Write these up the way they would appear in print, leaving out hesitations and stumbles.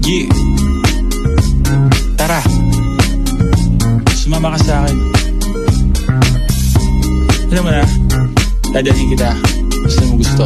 Yeah. Tara, sumama ka sa akin. Alam mo na, dadalhin kita. Gusto mo gusto.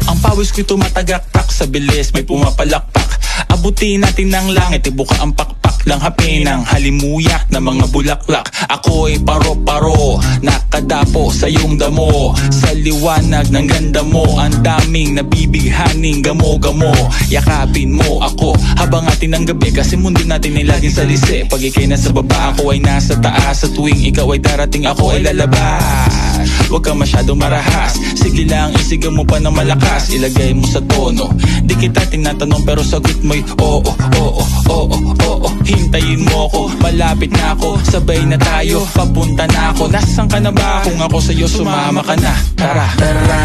Ang pawis ko'y tumatagaktak sa bilis, may pumapalakpak. Abutin natin ng langit, ibuka ang pakpak lang hapin ng halimuyak na mga bulaklak. Ako'y paro-paro, nakadapo sa iyong damo. Sa liwanag ng ganda mo, ang daming nabibighaning gamo-gamo. Yakapin mo ako habang atin ng gabi, kasi mundo natin ay laging salisi. Pag ikay nasa baba, ako ay nasa taas. Sa tuwing ikaw ay darating, ako ay lalabas. Huwag ka masyadong marahas, sige lang isigaw mo pa ng malakas. Ilagay mo sa tono, di kita tinatanong pero sagot mo'y oo, oo, oo, oo. Hintayin mo ako, malapit na ako, sabay na tayo, papunta na ako. Nasaan ka na ba? Kung ako sa'yo, sumama ka na. Tara, Tara,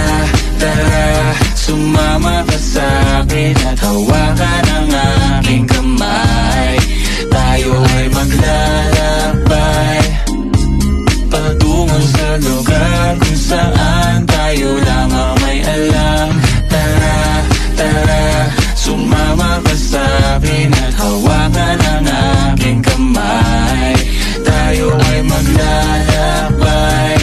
tara, sumama ka sa'kin at hawakan ang aking kamay. Tayo ay maglalakbay patungo sa lugar kung saan tayo lamang may alam. Tara, tara, sumama ka sa'kin at hawakan ang aking kamay. Tayo ay maglalakbay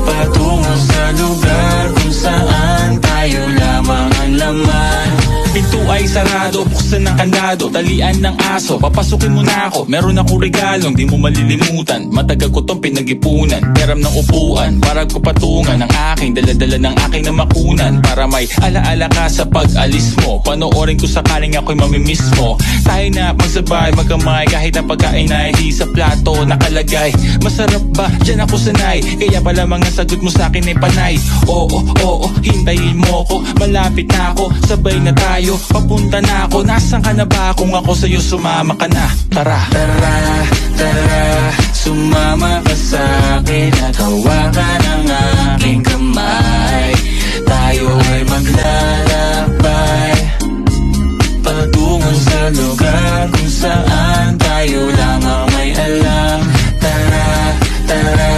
patungo sa lugar kung saan tayo lamang ang laman. pinto ay sarado, buksan ng kandado, talian ng aso, papasukin mo na ako. Meron akong regalong di mo malilimutan. Matagal ko tong pinag-ipunan, peram ng upuan, para ko patungan ang aking daladala ng aking namakunan. Para may alaala ka sa pag-alis mo, panoorin ko sakaling ako'y mamimiss mo. Tayo na magsabay, magkamay, kahit ang pagkain ay di sa plato nakalagay. Masarap ba? Diyan ako sanay, kaya pala mga sagot mo sa'kin ay panay. Oo, oo, hintayin mo ko, malapit na ako, sabay na tayo, papunta na ako. Nasaan ka na ba? Kung ako sa'yo, sumama ka na. Tara, Tara, tara, sumama ka sa'kin at hawakan ang aking kamay. Tayo ay maglalakbay patungo sa lugar kung saan tayo lamang may alam. Tara, tara,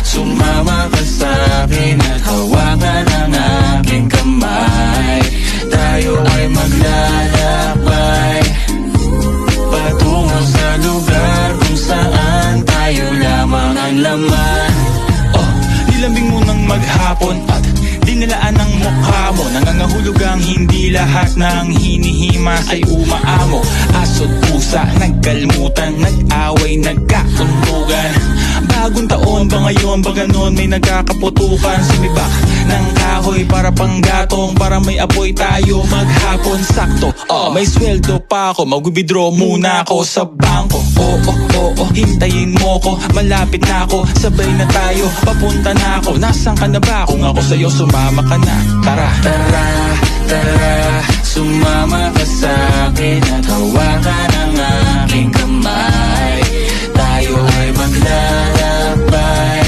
sumama ka sa'kin at hawakan ang aking kamay. Tayo ay maglalakbay patungo sa lugar kung saan tayo lamang ang laman. oh, nilambing mo ng maghapon at dinilaan ng mukha mo. Nangangahulog ang hindi lahat ng hinihimas ay umaamo. Aso't pusa, nagkalmutan, nag-away, nagkauntugan. Bagong taon ba ngayon ba ganon? May nagkakaputukan, sumibak ng kahoy para panggatong, para may apoy tayo maghapon. Sakto, may sweldo pa ako, mag-withdraw muna ako sa bangko. Oo, oo, hintayin mo ko, malapit na ako, sabay na tayo, papunta na ako. Nasaan ka na ba? Kung ako sa'yo, sumama ka na. Tara, Tara, tara, sumama ka sa'kin at hawakan ang aking kamay. Tayo ay maglalakbay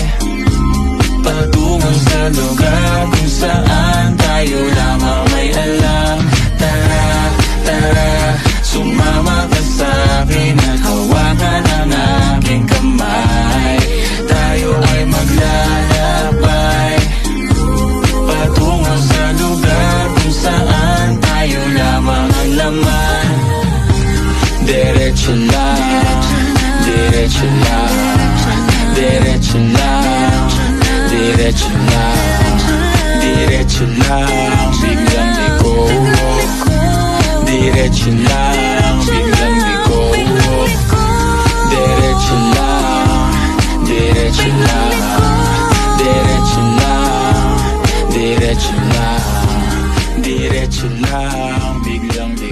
patungo sa lugar kung saan tayo lamang may alam. Tara, tara, sumama ka sa'kin at hawakan ang aking kamay. Tayo ay maglalakbay patungo sa lugar kung saan tayo lamang ang laman. Diretso lang, diretso lang, diretso lang, diretso lang, diretso lang, biglang liko. Diretso lang, biglang liko. Diretso lang, diretso lang, diretso lang, diretso lang, diretso lang, biglang liko.